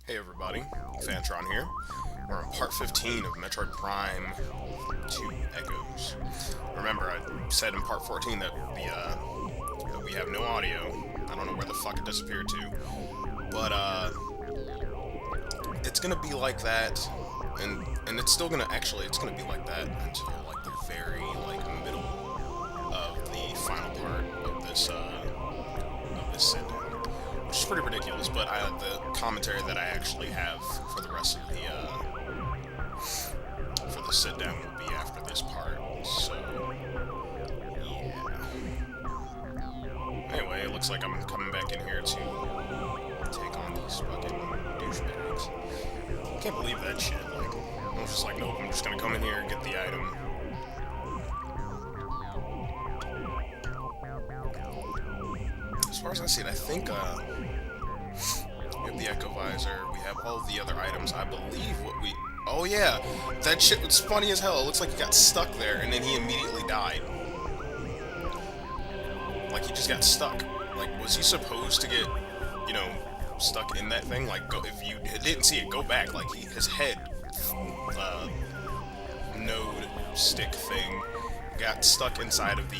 Hey everybody, Fantron here. We're on part 15 of Metroid Prime 2 Echoes. Remember, I said in part 14 that that we have no audio. I don't know where the fuck it disappeared to. But, it's gonna be like that, and it's still gonna, actually, it's gonna be like that until, like, the very, middle of the final part of this sit down. Which is pretty ridiculous, but the commentary that I actually have for the rest of for the sit down will be after this part. So yeah. Anyway, it looks like I'm coming back in here to take on these fucking douchebags. Can't believe that shit. Like, I was just like, nope, I'm just gonna come in here and get the item. As far as I see it, I think we have the Echo Visor, we have all the other items. I believe what we... Oh yeah! That shit was funny as hell. It looks like he got stuck there, and then he immediately died. Like, he just got stuck. Like, was he supposed to get, you know, stuck in that thing? Like, if you didn't see it, go back. Like, his head, node stick thing got stuck inside of the,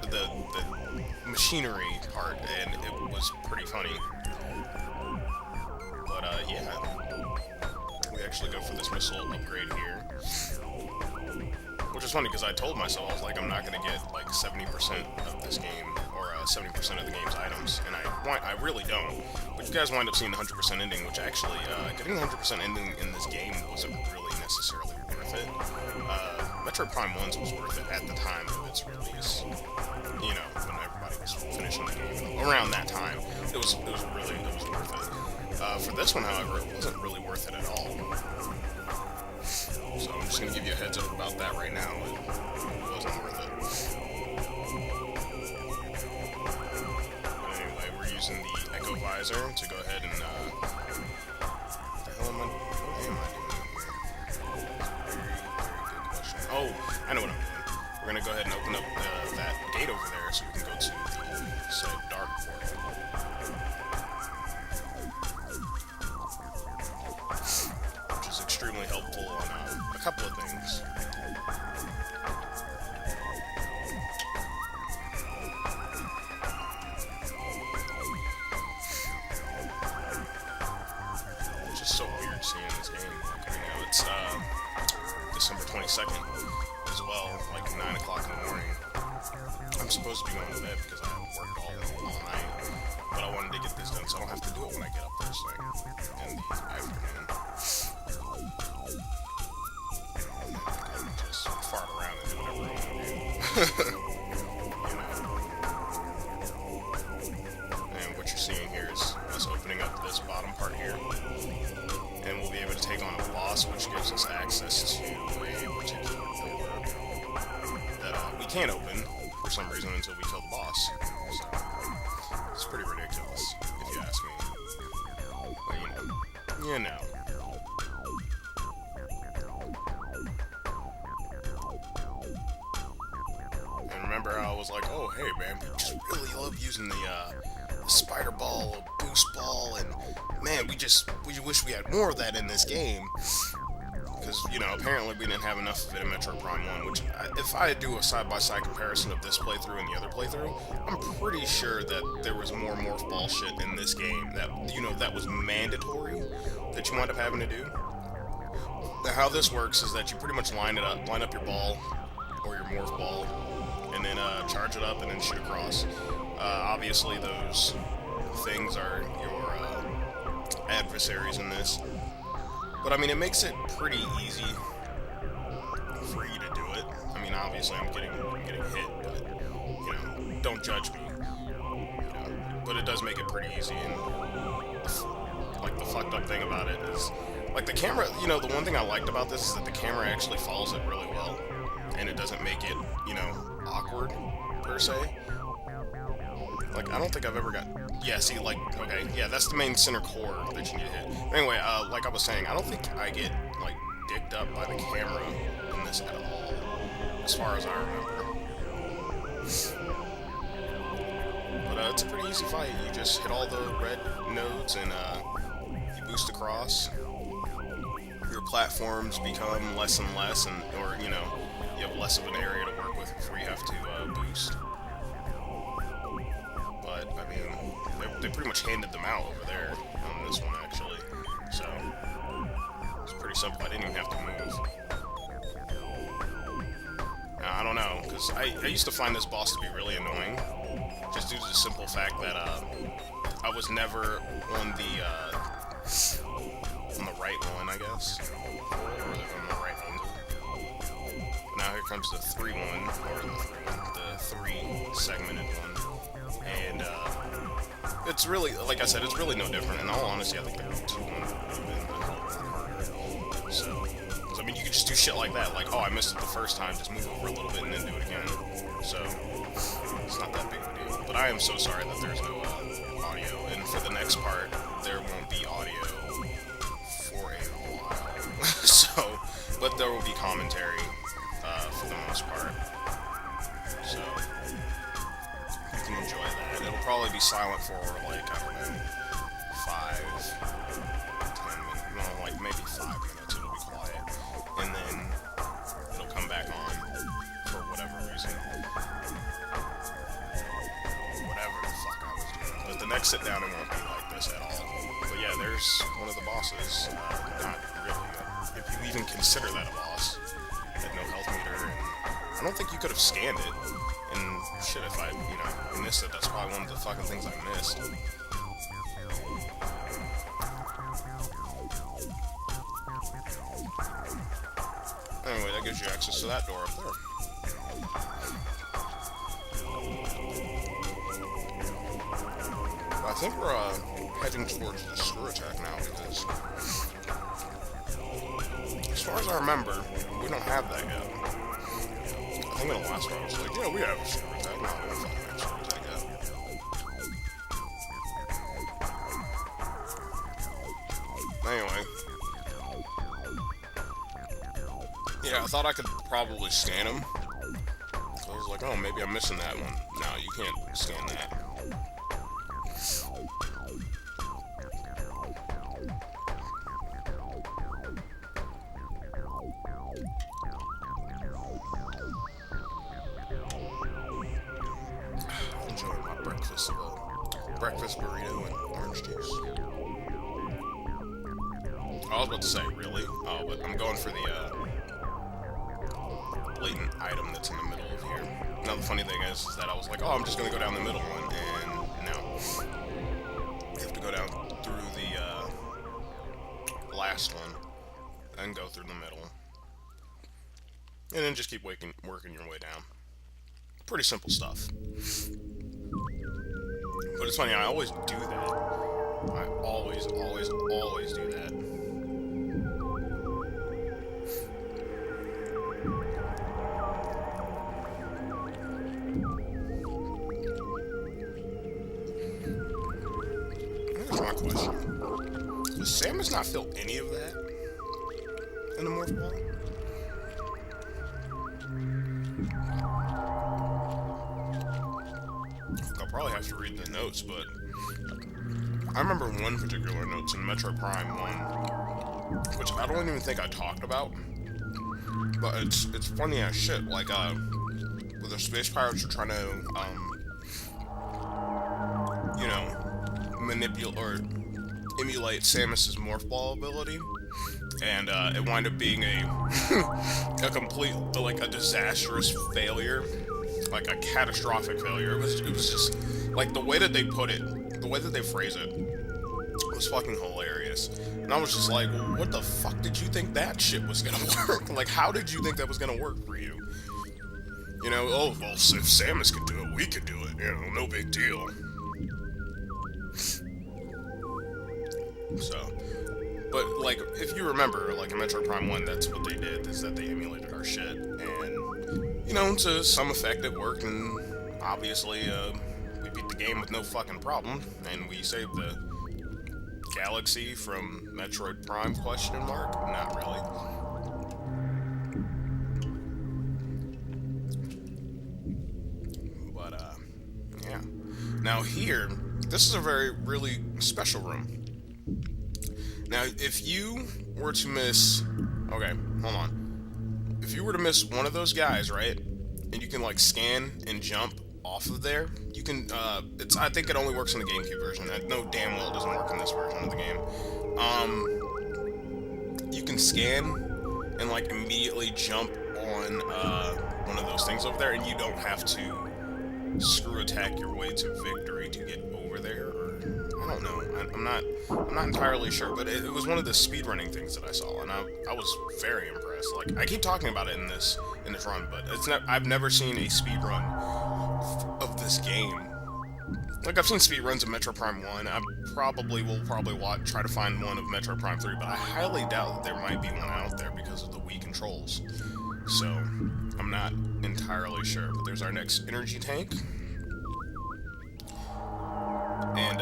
the machinery part, and it was pretty funny. But yeah, we actually go for this missile upgrade here, which is funny because I told myself, I was like, I'm not gonna get like 70% of this game, or 70% of the game's items, and I really don't. But you guys wind up seeing the 100% ending, which actually, getting the 100% ending in this game wasn't really necessarily worth it. Metroid Prime 1's was worth it at the time of its release. You know, when everybody was finishing the game. Around that time, it was worth it. For this one, however, it wasn't really worth it at all. So I'm just gonna give you a heads up about that right now. It wasn't worth it. But anyway, we're using the Echo Visor to go ahead and what the hell am I doing here? Very good question. Oh, I know what I'm doing. We're gonna go ahead and open up that gate over there so we can go to the said dark portal. Which is extremely helpful on a couple of things. It's just so weird seeing this game. Like, right now it's December 22nd. As well, like 9 o'clock in the morning. I'm supposed to be going to bed because I haven't worked all night, but I wanted to get this done so I don't have to do it when I get up first thing in the afternoon. And just fart around and do whatever I want to do. You know. And what you're seeing here is us opening up this bottom part here, and we'll be able to take on a boss, which gives us access to a particular that we can't open for some reason until we kill the boss. So it's pretty ridiculous, if you ask me. But you know. And remember how I was like, oh hey man, we just really love using the spider ball, boost ball, and man, we wish we had more of that in this game. Because, you know, apparently we didn't have enough of it in Metroid Prime 1, which, if I do a side-by-side comparison of this playthrough and the other playthrough, I'm pretty sure that there was more morph ball shit in this game that, you know, that was mandatory, that you wind up having to do. Now, how this works is that you pretty much line up your ball, or your morph ball, and then charge it up and then shoot across. Obviously, those things are your adversaries in this. But I mean, it makes it pretty easy for you to do it. I mean, obviously I'm getting hit, but you know, don't judge me. You know, but it does make it pretty easy, and like the fucked up thing about it is, like the camera. You know, the one thing I liked about this is that the camera actually follows it really well, and it doesn't make it, you know, awkward per se. Like, I don't think I've ever got... Yeah, see, like, okay, yeah, that's the main center core that you need to hit. But anyway, like I was saying, I don't think I get, like, dicked up by the camera in this at all, as far as I remember. But it's a pretty easy fight. You just hit all the red nodes and you boost across. Your platforms become less and less, and or you know, you have less of an area to work with before you have to boost. But I mean, they pretty much handed them out over there on this one actually. So it's pretty simple. I didn't even have to move. Now, I don't know, because I used to find this boss to be really annoying, just due to the simple fact that I was never on the right one, I guess, or on the right angle. But now here comes the 3-1, or the 3-segmented one, and it's really, like I said, it's really no different. In all honesty, I think the 2-1 would have been a little harder. So, I mean, you could just do shit like that, like, oh, I missed it the first time, just move over a little bit and then do it again. So, it's not that big of a deal. But I am so sorry that there's no audio, and for the next part, there won't be audio for a while. So, but there will be commentary for the most part. So, you can enjoy that. It'll probably be silent for, like, I don't know, 5, 10 minutes, no, like, maybe 5 minutes, it'll be quiet. And then, it'll come back on for whatever reason. Whatever the fuck I was doing. But the next sit down, it won't be like this at all. But yeah, there's one of the bosses. Not really, if you even consider that a boss. Had no health meter, and I don't think you could have scanned it. And shit, if I, you know, missed it, that's probably one of the fucking things I missed. Anyway, that gives you access to that door up there. I think we're heading towards the screw attack now, because as far as I remember, we don't have that yet. I think in the last one I was like, yeah, we have a screw attack. No, we don't fucking have screw attack yet. Anyway. Yeah, I thought I could probably scan him. So I was like, oh, maybe I'm missing that one. No, you can't scan that. Enjoying my breakfast burrito and orange juice. I was about to say, really? Oh, but I'm going for the blatant item that's in the middle of here. Now the funny thing is that I was like, oh, I'm just gonna go down the middle one, and no. You have to go down through the last one, and go through the middle. And then just keep working your way down. Pretty simple stuff. But it's funny, I always do that. I always do that. Here's my question. Does Samus not feel any of that in the Morph Ball? I'll probably have to read the notes, but I remember one particular note in Metroid Prime 1, which I don't even think I talked about, but it's funny as shit. Like, where the space pirates are trying to, you know, manipulate or emulate Samus's Morph Ball ability, and it wound up being a complete, like, a disastrous failure. Like a catastrophic failure. It was just like the way that they put it, the way that they phrase it was fucking hilarious. And I was just like, well, what the fuck did you think that shit was gonna work? Like, how did you think that was gonna work for you? You know, oh, well, if Samus could do it, we could do it. You know, no big deal. So, but like, if you remember, like in Metroid Prime 1, that's what they did, is that they emulated our shit, and you know, to some effect it worked, and obviously, we beat the game with no fucking problem, and we saved the galaxy from Metroid Prime, question mark? Not really. But, yeah. Now here, this is a really special room. Now, if you were to miss... Okay, hold on. If you were to miss one of those guys, right? And you can, like, scan and jump off of there, you can, I think it only works in the GameCube version. I know damn well it doesn't work in this version of the game. You can scan and, like, immediately jump on, one of those things over there, and you don't have to screw attack your way to victory to get over there, or I don't know. I'm not entirely sure, but it was one of the speedrunning things that I saw, and I was very impressed. Like, I keep talking about it in this run, but I've never seen a speedrun of this game. Like, I've seen speedruns of Metro Prime 1. I will try to find one of Metro Prime 3, but I highly doubt that there might be one out there because of the Wii controls. So, I'm not entirely sure. But there's our next energy tank. And,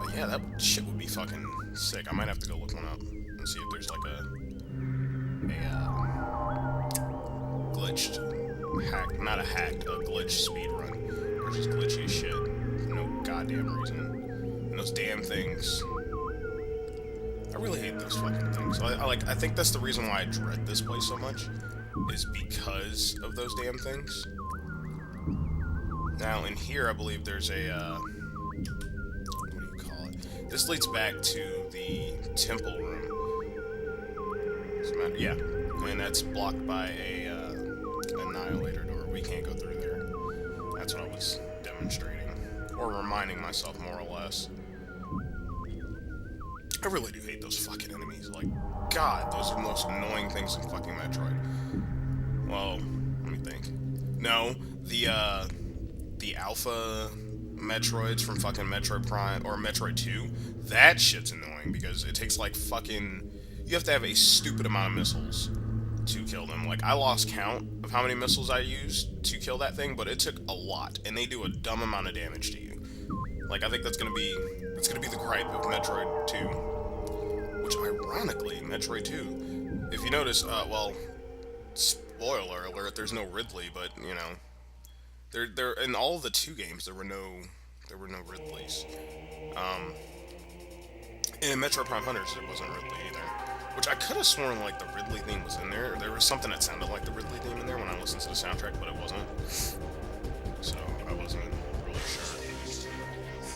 but yeah, that shit would be fucking sick. I might have to go look one up and see if there's like a glitched not a hacked, a glitched speedrun. Or just glitchy as shit. For no goddamn reason. And those damn things. I really hate those fucking things. I think that's the reason why I dread this place so much. Is because of those damn things. Now, in here, I believe there's a, what do you call it? This leads back to the temple room. Yeah, and that's blocked by a, annihilator door. We can't go through there. That's what I was demonstrating. Or reminding myself, more or less. I really do hate those fucking enemies. Like, God, those are the most annoying things in fucking Metroid. Well, let me think. No, the alpha Metroids from fucking Metroid Prime, or Metroid 2, that shit's annoying, because it takes, like, fucking... You have to have a stupid amount of missiles to kill them. Like, I lost count of how many missiles I used to kill that thing, but it took a lot, and they do a dumb amount of damage to you. Like, I think that's gonna be the gripe of Metroid 2. Which, ironically, Metroid 2, if you notice, well... Spoiler alert, there's no Ridley, but, you know, there in all of the 2 games, there were no Ridleys. And in Metroid Prime Hunters, there wasn't Ridley either. Which I could have sworn, like, the Ridley theme was in there. There was something that sounded like the Ridley theme in there when I listened to the soundtrack, but it wasn't. So, I wasn't really sure.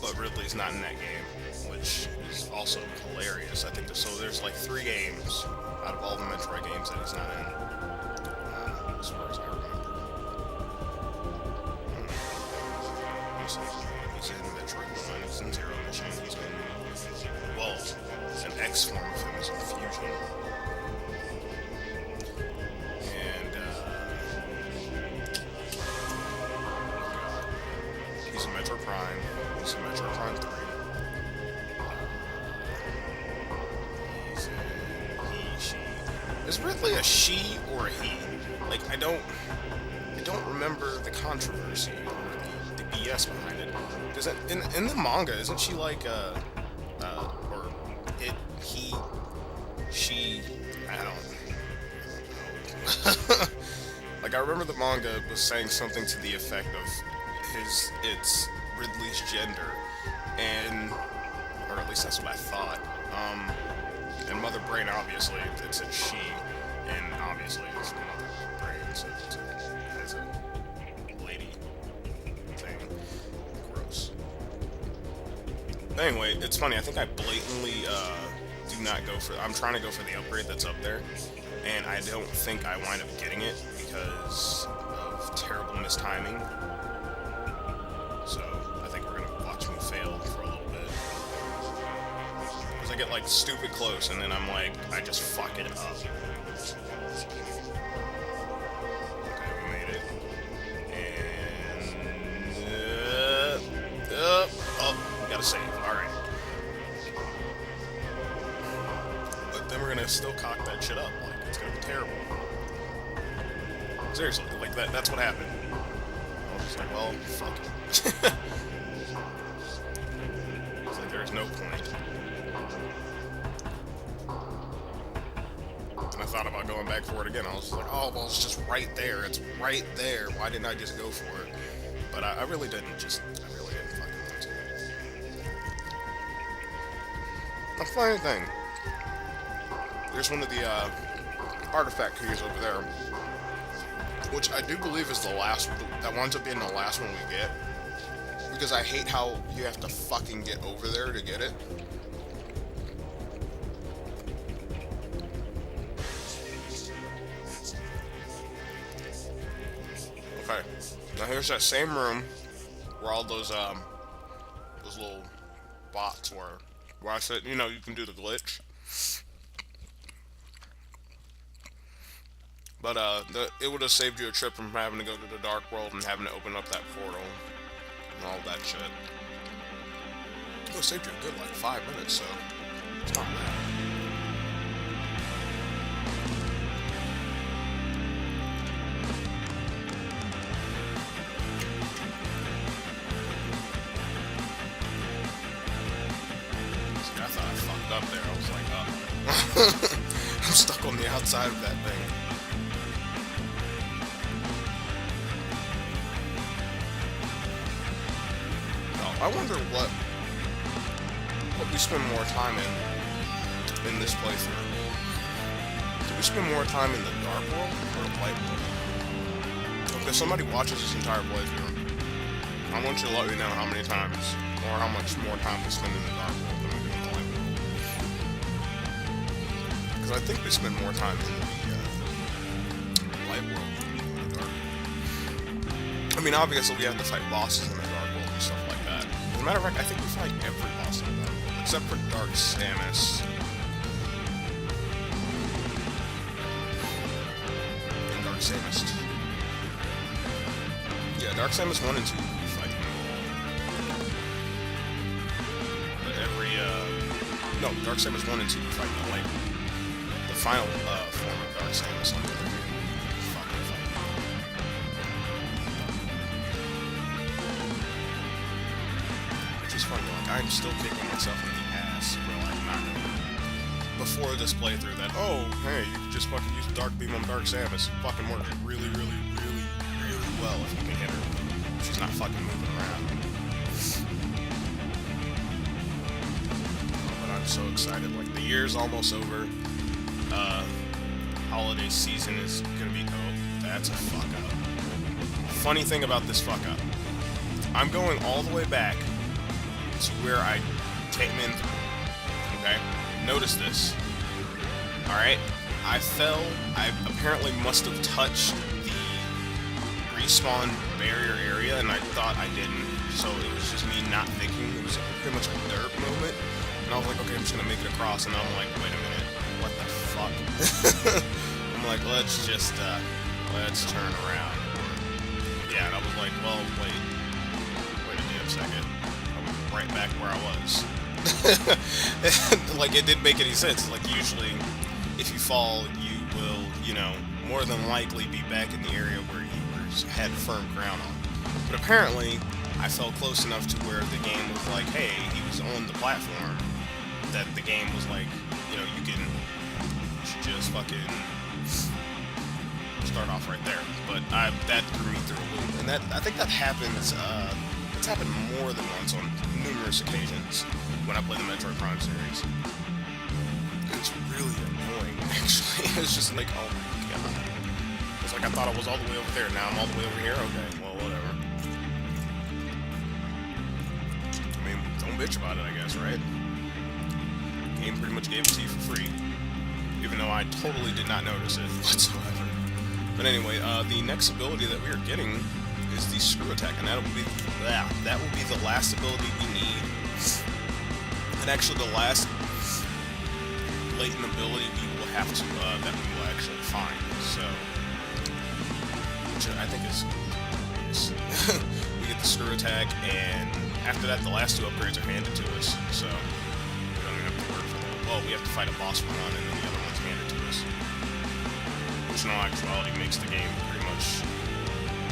But Ridley's not in that game, which is also hilarious. I think there's like 3 games out of all the Metroid games that he's not in. As far as I remember. He's in Metroid 1, he's in Zero Mission, he's in... Well, an X form of him is in Fusion. And, he's in Metroid Prime, he's in Metroid Prime 3. He's in he, she. Is Ridley a she or a he? Like, I don't remember the controversy or the BS behind it. Because in the manga, isn't she like, or it, he, she, I don't Like, I remember the manga was saying something to the effect of it's Ridley's gender, and, or at least that's what I thought. And Mother Brain, obviously, it's a she, and obviously it's Mother Brain, so it's a lady thing. Gross. But anyway, it's funny, I think I blatantly, do not go for... I'm trying to go for the upgrade that's up there, and I don't think I wind up getting it because of terrible mistiming. So, I think we're gonna watch me fail for a little bit. Because I get, like, stupid close, and then I'm like, I just fuck it up. Okay, we made it. And... oh, we gotta save. Alright. But then we're gonna still cock that shit up. Like, it's gonna be terrible. Seriously, like, that's what happened. I was just like, well, fuck it. It's like, there's no point. And I thought about going back for it again. I was just like, oh, well, it's just right there. It's right there. Why didn't I just go for it? but I really didn't. I really didn't fucking want to. A funny thing. There's one of the artifact keys over there, which I do believe is the last. That winds up being the last one we get, because I hate how you have to fucking get over there to get it. Okay, now here's that same room where all those little bots were. Where I said, you know, you can do the glitch. But it would have saved you a trip from having to go to the dark world and having to open up that portal and all that shit. It would have saved you a good like 5 minutes, so it's not bad. See, I thought I fucked up there. I was like, oh. I'm stuck on the outside of that thing. I wonder what we spend more time in this playthrough. Do we spend more time in the dark world or the light world? Okay, somebody watches this entire playthrough. I want you to let me know how many times or how much more time we spend in the dark world than we do in the light world. Because I think we spend more time in the light world than we do in the dark. I mean, obviously we have to fight bosses in the dark world and stuff like that. As a matter of fact, I think we fight every boss in the dark world, except for Dark Samus. And Dark Samus 2. Yeah, Dark Samus 1 and 2 we fight. But no, Dark Samus 1 and 2 we fight in the light world. The final form of Dark Samus on the other hand. Fucking fight. Funny, like, I'm still kicking myself in the ass for like not before this playthrough that, oh hey, you can just fucking use Dark Beam on Dark Samus. It fucking works really well if you can hit her. She's not fucking moving around. But I'm so excited. Like, the year's almost over. Holiday season is gonna be, oh, that's a fuck up. Funny thing about this fuck up. I'm going all the way back to where I came in through. Okay? Notice this. Alright? I fell. I apparently must have touched the respawn barrier area, and I thought I didn't. So it was just me not thinking. It was pretty much a derp moment. And I was like, okay, I'm just gonna make it across. And I'm like, wait a minute. What the fuck? I'm like, let's just, let's turn around. Yeah, and I was like, well, wait a damn second. Right back where I was. Like, it didn't make any sense. Like, usually, if you fall, you will, you know, more than likely be back in the area where you had firm ground on. But apparently, I fell close enough to where the game was like, hey, he was on the platform, that the game was like, you know, you can just fucking start off right there. But that threw me through a loop. And I think that happens, it's happened more than once on numerous occasions when I play the Metroid Prime series. It's really annoying, actually. It's just like, oh my god. It's like I thought I was all the way over there, now I'm all the way over here? Okay, well, whatever. I mean, don't bitch about it, I guess, right? The game pretty much gave it to you for free. Even though I totally did not notice it whatsoever. But anyway, the next ability that we are getting is the screw attack, and that will be the last ability we need, and actually the last latent ability we will have to that we will actually find. So, which I think is we get the screw attack, and after that, the last two upgrades are handed to us. So we don't even have to work for them. Well, we have to fight a boss for one, and then the other one's handed to us, which in all actuality makes the game pretty much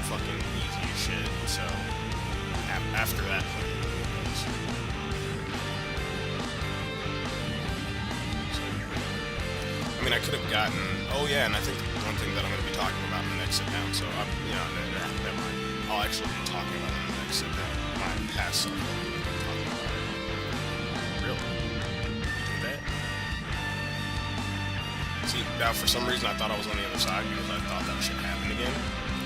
fucking easy as shit. So after that point, I mean, I could have gotten. Oh yeah, and I think one thing that I'm going to be talking about in the next sit down. So you know, never mind. I'll actually be talking about it in the next segment. My past self. Really? You do that? See, now for some reason I thought I was on the other side because I thought that shit happened again.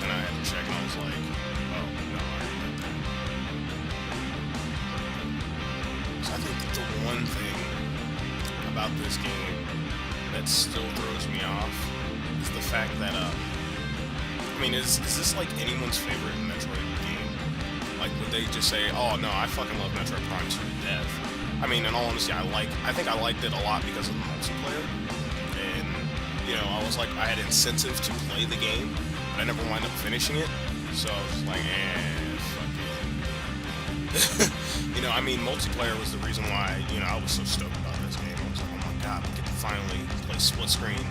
Then I had to check and I was like, oh, no, I already did that. So I think the one thing about this game that still throws me off is the fact that, I mean, is this like anyone's favorite Metroid game? Like, would they just say, oh no, I fucking love Metroid Prime 2 to death? I mean, in all honesty, I think I liked it a lot because of the multiplayer. And, you know, I was like, I had incentive to play the game, but I never wound up finishing it. So I was like, fuck it. You know, I mean, multiplayer was the reason why, you know, I was so stoked about this game. I was like, oh my god, we get to finally play split screen,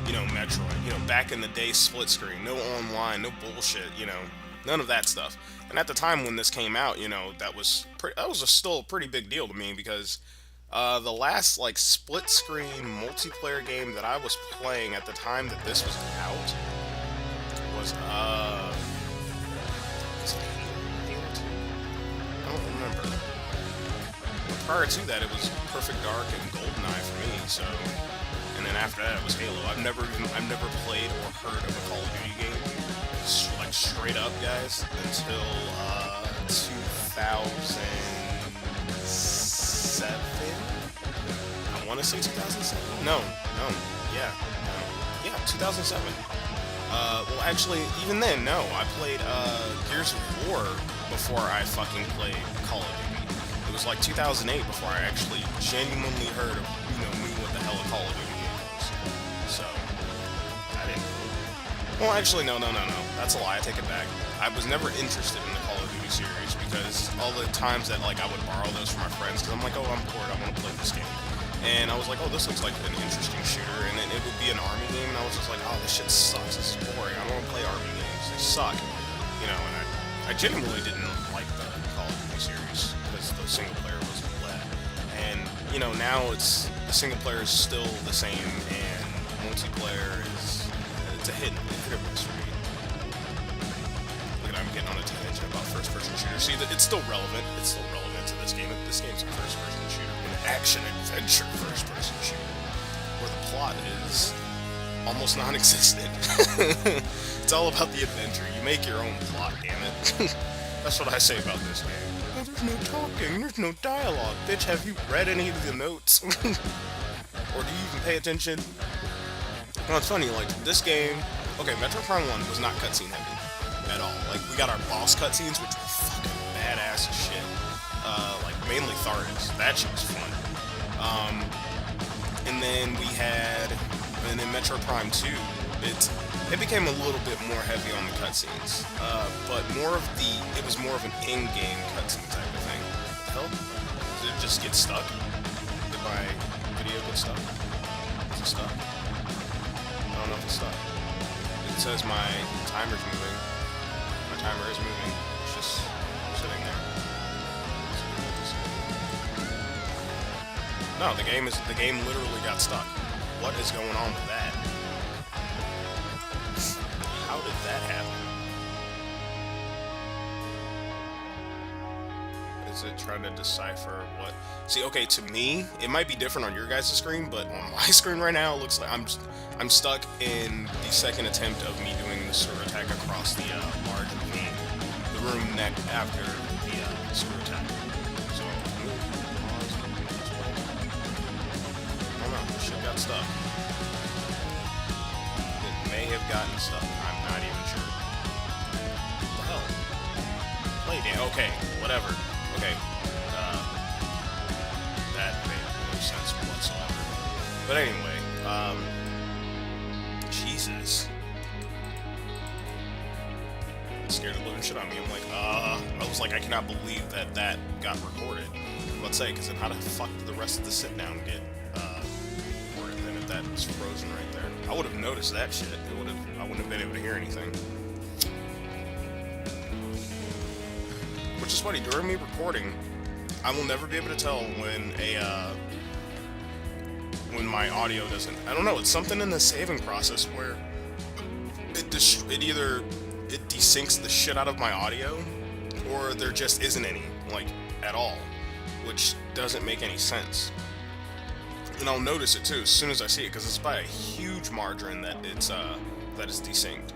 you know, Metroid. You know, back in the day, split screen, no online, no bullshit, you know, none of that stuff. And at the time when this came out, you know, that was still a pretty big deal to me because the last like split screen multiplayer game that I was playing at the time that this was out was it Halo 2? I don't remember. But prior to that, it was Perfect Dark and GoldenEye for me. So, and then after that, it was Halo. I've never played or heard of a Call of Duty game, like straight up, guys, until 2007. I want to say 2007. No, yeah, 2007. Well, actually, even then, no. I played Gears of War before I fucking played Call of Duty. It was like 2008 before I actually genuinely heard of, you know, knew what the hell a Call of Duty game was. So, I didn't. Well, actually, no. That's a lie. I take it back. I was never interested in the Call of Duty series because all the times that like I would borrow those from my friends because I'm like, oh, I'm bored. I want to play this game. And I was like, oh, this looks like an interesting shooter. And then it would be an army game, and I was just like, oh, this shit sucks. This is boring. I don't want to play army games. They suck. You know, and I genuinely didn't like the Call of Duty series because the single player was bleh. And, you know, now the single player is still the same, and multiplayer it's a hit or miss for me. Look at I'm getting on a tangent about first-person shooter. See, it's still relevant. It's still relevant to this game. This game's a first-person shooter. Action-adventure first-person shooter, where the plot is almost non-existent. It's all about the adventure. You make your own plot, damn it. That's what I say about this game. Oh, there's no talking, there's no dialogue. Bitch, have you read any of the notes? Or do you even pay attention? Well, it's funny, like, this game... Okay, Metroid Prime 1 was not cutscene heavy at all. Like, we got our boss cutscenes, which were fucking badass as shit. Like, mainly Thardas. That shit was fun. And then we had... And then Metroid Prime 2, it became a little bit more heavy on the cutscenes. But it was more of an in-game cutscene type of thing. What the hell? Did it just get stuck? Did my video get stuck? Is it stuck? I don't know if it's stuck. It says my timer's moving. My timer is moving. It's just sitting there. No, the game literally got stuck. What is going on with that? How did that happen? Is it trying to decipher what? See, okay, to me, it might be different on your guys' screen, but on my screen right now, it looks like I'm stuck in the second attempt of me doing the sword attack across the large ravine, the room next after the sword attack. So, I don't know, shit got stuck. It may have gotten stuck. I'm not even sure. What the hell? Play damn. Okay, whatever. Okay. That made no sense whatsoever. But anyway, Jesus. It scared the living shit out of me. I'm like, I was like, I cannot believe that got recorded. Let's say, because then how the fuck did the rest of the sit down get recorded then if that was frozen right there? I would have noticed that shit. I wouldn't have been able to hear anything. Which is funny, during me recording, I will never be able to tell when when my audio doesn't. I don't know. It's something in the saving process where it it desyncs the shit out of my audio, or there just isn't any, like, at all, which doesn't make any sense. And I'll notice it too as soon as I see it, because it's by a huge margin that it's desynced,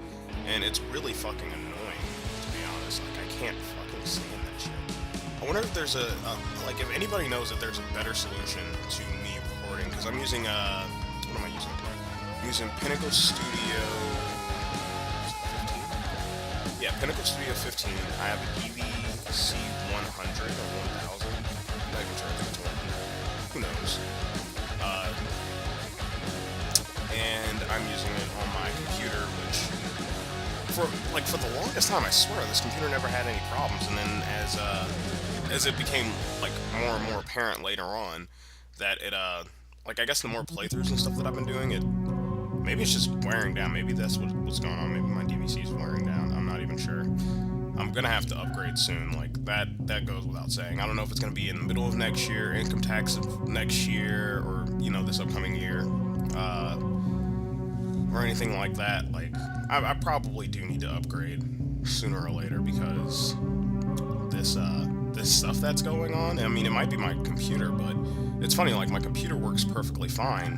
and it's really fucking annoying, to be honest. Like, I can't fucking stand that shit. I wonder if there's like, if anybody knows that there's a better solution to me recording, because I'm using what am I using? I'm using Pinnacle Studio 15. Yeah, Pinnacle Studio 15. I have an EVC 100 or 1000. Like, which I think it's 100. Who knows? Uh, and I'm using it on my computer, which for the longest time, I swear this computer never had any problems. And then as it became like more and more apparent later on that it like, I guess the more playthroughs and stuff that I've been doing, it maybe it's just wearing down. Maybe that's what's going on. Maybe my DVC is wearing down. I'm not even sure. I'm gonna have to upgrade soon. Like, that goes without saying. I don't know if it's gonna be in the middle of next year, income tax of next year, or this upcoming year, or anything like that. Like, I probably do need to upgrade sooner or later, because this stuff that's going on. I mean, it might be my computer, but it's funny. Like, my computer works perfectly fine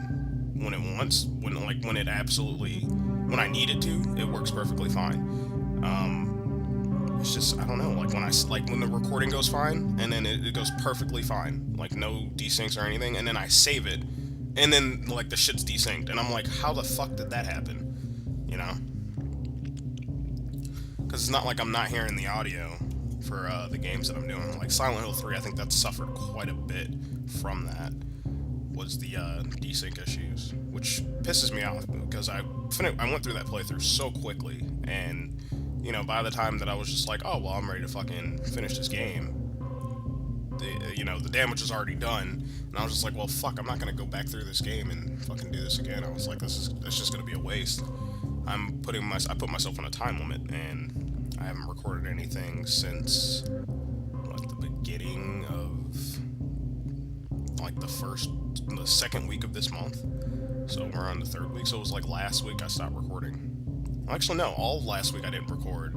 when it absolutely, when I need it to, it works perfectly fine. It's just, I don't know, like, when the recording goes fine, and then it goes perfectly fine, like, no desyncs or anything, and then I save it, and then, like, the shit's desynced, and I'm like, how the fuck did that happen? Because it's not like I'm not hearing the audio for the games that I'm doing. Like, Silent Hill 3, I think that suffered quite a bit from that, was the desync issues, which pisses me off, because I went through that playthrough so quickly, and by the time that I was just like, oh, well, I'm ready to fucking finish this game, the damage was already done, and I was just like, well, fuck, I'm not gonna go back through this game and fucking do this again. I was like, it's just gonna be a waste. I put myself on a time limit, and I haven't recorded anything since, the beginning of, like, the second week of this month. So we're on the third week, so it was like last week I stopped recording. Actually, no, all of last week I didn't record.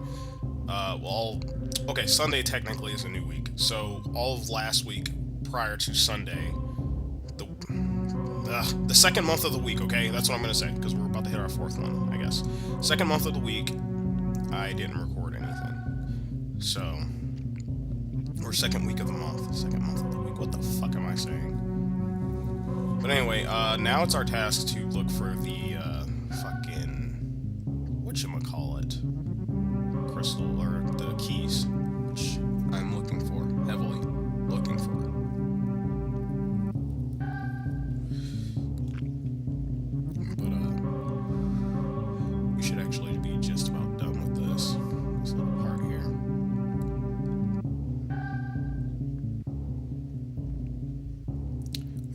Okay, Sunday technically is a new week. So all of last week prior to Sunday, the second month of the week, okay? That's what I'm going to say, because we're about to hit our fourth one, I guess. Second month of the week, I didn't record anything. So, or second week of the month. Second month of the week. What the fuck am I saying? But anyway, now it's our task to look for the whatchamacallit, crystal, or the keys, which I'm looking for, heavily looking for. But we should actually be just about done with this little part here.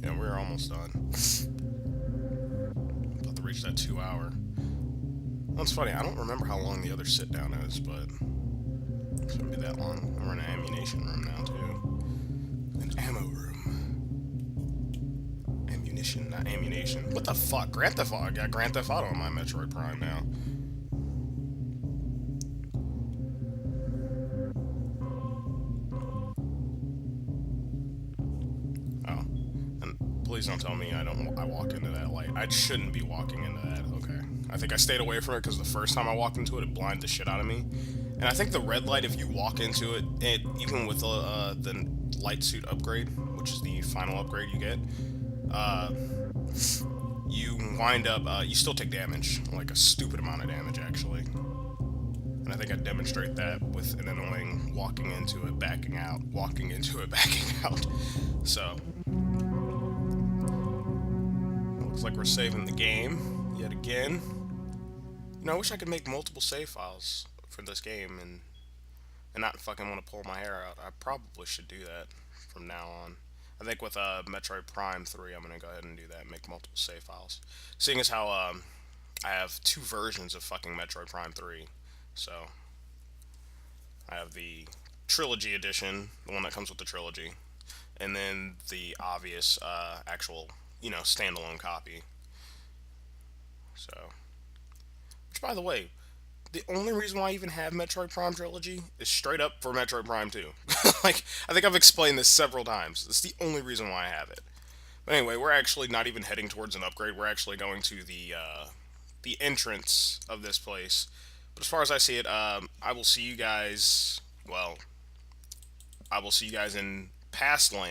Yeah, we're almost done. About to reach that 2 hour. That's funny, I don't remember how long the other sit-down is, but it shouldn't be that long. We're in an ammunition room now, too. An ammo room. Ammunition, not ammunition. What the fuck? Grand Theft Auto. I got Grand Theft Auto on my Metroid Prime now. Oh. And please don't tell me I walk into that light. I shouldn't be walking into that. Okay. I think I stayed away from it because the first time I walked into it, it blinded the shit out of me. And I think the red light, if you walk into it, even with the light suit upgrade, which is the final upgrade you get, you wind up, you still take damage, like a stupid amount of damage, actually. And I think I demonstrate that with an annoying walking into it, backing out, walking into it, backing out. So, looks like we're saving the game yet again. I wish I could make multiple save files for this game and not fucking want to pull my hair out. I probably should do that from now on. I think with Metroid Prime 3, I'm gonna go ahead and do that, make multiple save files. Seeing as how I have two versions of fucking Metroid Prime 3, so I have the Trilogy Edition, the one that comes with the trilogy, and then the obvious actual, standalone copy. So, which, by the way, the only reason why I even have Metroid Prime Trilogy is straight up for Metroid Prime 2. Like, I think I've explained this several times. It's the only reason why I have it. But anyway, we're actually not even heading towards an upgrade. We're actually going to the entrance of this place. But as far as I see it, I will see you guys. Well, I will see you guys in past land.